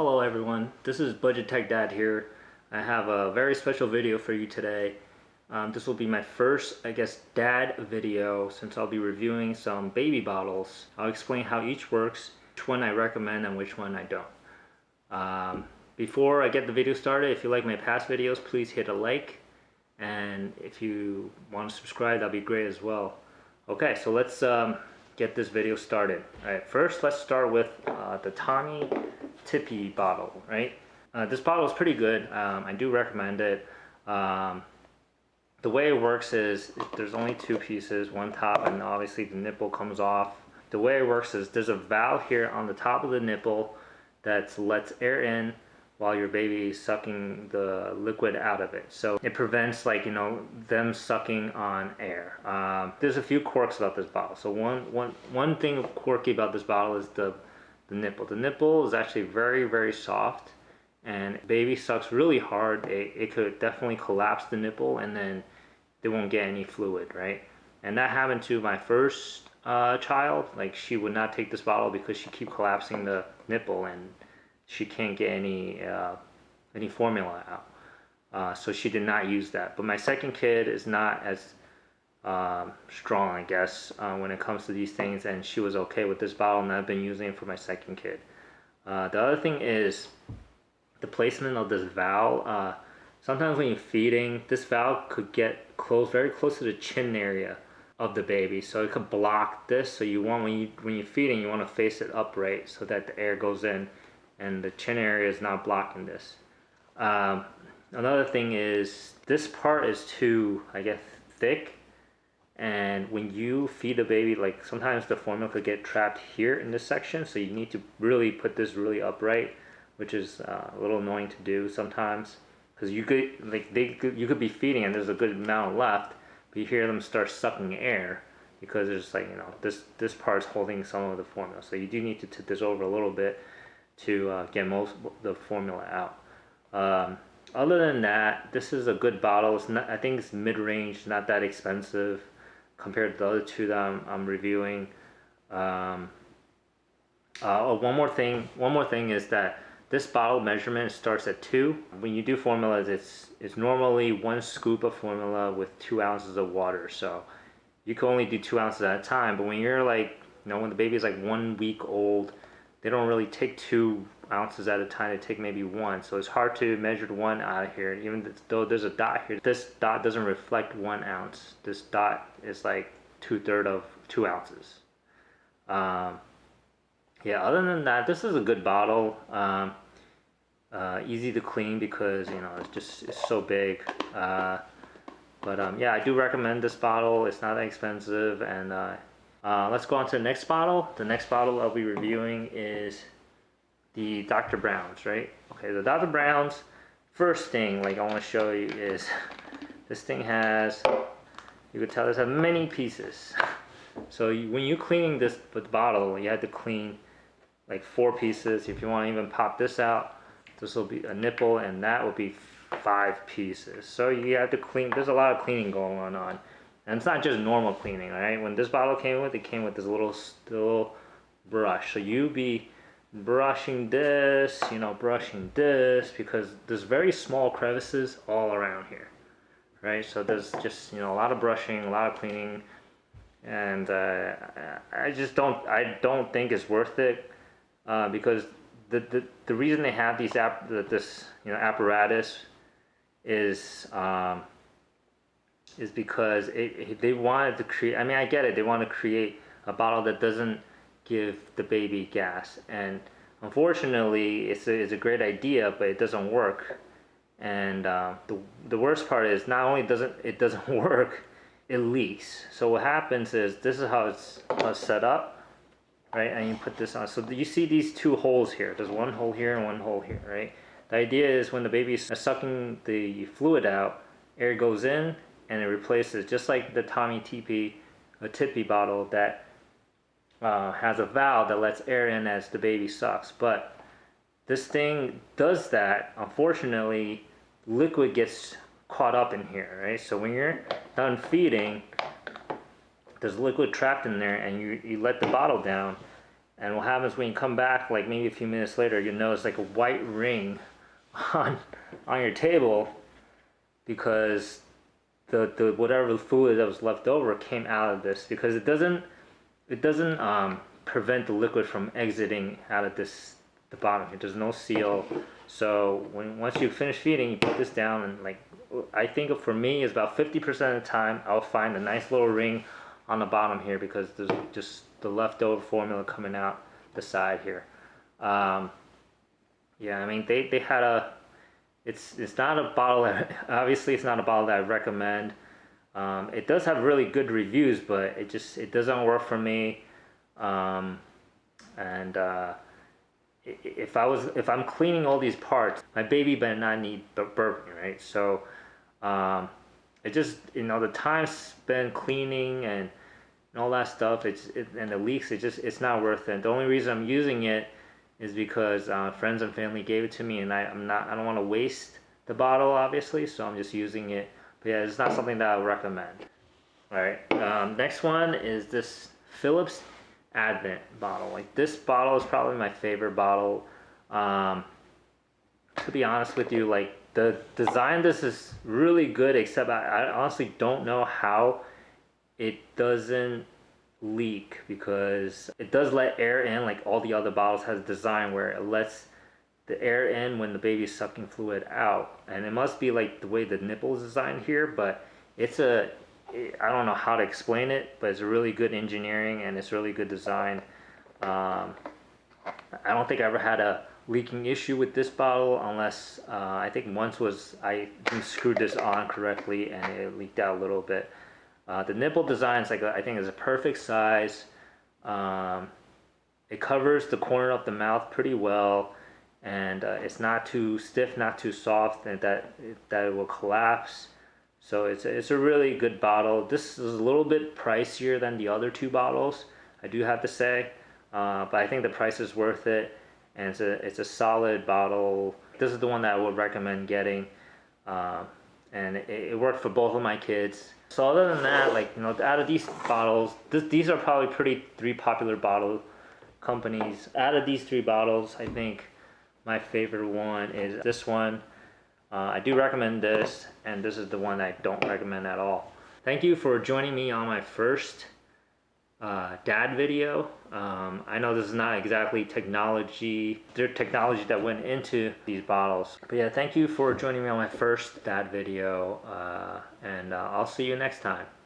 Hello everyone, this is Budget Tech Dad here. I have a very special video for you today. This will be my first, dad video since I'll be reviewing some baby bottles. I'll explain how each works, which one I recommend and which one I don't. Before I get the video started, if you like my past videos, please hit a like. And if you want to subscribe, that'd be great as well. Okay, so let's get this video started. All right, first let's start with the Tommee Tippee bottle, right? This bottle is pretty good. I do recommend it. The way it works is there's only two pieces, one top and obviously the nipple comes off. The way it works is there's a valve here on the top of the nipple that lets air in while your baby is sucking the liquid out of it. So it prevents them sucking on air. There's a few quirks about this bottle. So one thing quirky about this bottle is the nipple. The nipple is actually very, very soft, and baby sucks really hard. It could definitely collapse the nipple and then they won't get any fluid, right? And that happened to my first child. Like, she would not take this bottle because she keep collapsing the nipple and she can't get any formula out. So she did not use that. But my second kid is not as strong, I guess, when it comes to these things, and she was okay with this bottle, and I've been using it for my second kid. The other thing is the placement of this valve. Sometimes when you're feeding, this valve could get close, very close to the chin area of the baby, so it could block this. So you want, when you're feeding, you want to face it upright so that the air goes in and the chin area is not blocking this. Another thing is this part is too, I guess, thick, and when you feed a baby, like, sometimes the formula could get trapped here in this section, so you need to really put this really upright, which is a little annoying to do sometimes, because you could you could be feeding and there's a good amount left, but you hear them start sucking air because there's this part's holding some of the formula, so you do need to tip this over a little bit to get most of the formula out. Other than that, this is a good bottle. It's not, I think it's mid-range, not that expensive compared to the other two that I'm reviewing. One more thing is that this bottle measurement starts at 2. When you do formulas, it's normally 1 scoop of formula with 2 ounces of water. So you can only do 2 ounces at a time. But when you're when the baby is 1 week old, they don't really take 2 ounces at a time. They take maybe 1. So it's hard to measure 1 out of here. Even though there's a dot here, this dot doesn't reflect 1 ounce. This dot is like 2/3 of 2 ounces. Yeah, other than that, this is a good bottle. Easy to clean because it's so big. Yeah, I do recommend this bottle. It's not that expensive. And let's go on to the next bottle. The next bottle I'll be reviewing is the Dr. Brown's, right? Okay, the Dr. Brown's, first thing I want to show you is this thing has, you could tell this has many pieces. So when you're cleaning this with the bottle, you have to clean 4 pieces. If you want to even pop this out, this will be a nipple, and that will be 5 pieces. So you have to clean. There's a lot of cleaning going on. And it's not just normal cleaning, right? When this bottle came with, it came with this little brush. So you be brushing this, brushing this, because there's very small crevices all around here, right? So there's just, a lot of brushing, a lot of cleaning, and I don't think it's worth it, because the reason they have this apparatus is because they wanted to create, I mean, I get it, they want to create a bottle that doesn't give the baby gas, and unfortunately it's a great idea, but it doesn't work. And the worst part is, not only it doesn't work, it leaks. So what happens is, this is how it's set up, right? And you put this on, so you see these 2 holes here. There's 1 hole here and 1 hole here, right? The idea is when the baby's sucking the fluid out, air goes in and it replaces, just like the Tommee Tippee, a Tippee bottle that has a valve that lets air in as the baby sucks. But this thing does that. Unfortunately, liquid gets caught up in here, right? So when you're done feeding, there's liquid trapped in there, and you let the bottle down, And what happens when you come back, like maybe a few minutes later, you'll notice like a white ring on your table because the whatever fluid that was left over came out of this, because it doesn't prevent the liquid from exiting out of the bottom here. There's no seal. So once you finish feeding, you put this down, and like I think for me is about 50% of the time I'll find a nice little ring on the bottom here because there's just the leftover formula coming out the side here. Yeah, I mean they had a, it's not a bottle that, obviously it's not a bottle that I recommend. It does have really good reviews, but it doesn't work for me. And if I'm cleaning all these parts, my baby better not need burping, right? So it just, the time spent cleaning and all that stuff, and the leaks, it's not worth it. The only reason I'm using it is because friends and family gave it to me, and I don't want to waste the bottle, obviously, so I'm just using it. But yeah, it's not something that I would recommend. All right, next one is this Philips AVENT bottle. Like, this bottle is probably my favorite bottle. To be honest with you, like the design of this is really good, except I honestly don't know how it doesn't leak, because it does let air in. Like all the other bottles has a design where it lets the air in when the baby's sucking fluid out, and it must be like the way the nipple is designed here, but I don't know how to explain it, but it's a really good engineering and it's really good design. I don't think I ever had a leaking issue with this bottle, unless I think once I screwed this on correctly and it leaked out a little bit. The nipple design is I think is a perfect size. It covers the corner of the mouth pretty well, and it's not too stiff, not too soft, and that it will collapse. So it's a really good bottle. This is a little bit pricier than the other two bottles, I do have to say, but I think the price is worth it, and it's a solid bottle. This is the one that I would recommend getting, and it worked for both of my kids. So other than that, like, out of these bottles, these are probably three popular bottle companies. Out of these three bottles, I think my favorite one is this one. I do recommend this, and this is the one I don't recommend at all. Thank you for joining me on my first dad video. I know this is not exactly technology. There's technology that went into these bottles. But yeah, thank you for joining me on my first dad video, and I'll see you next time.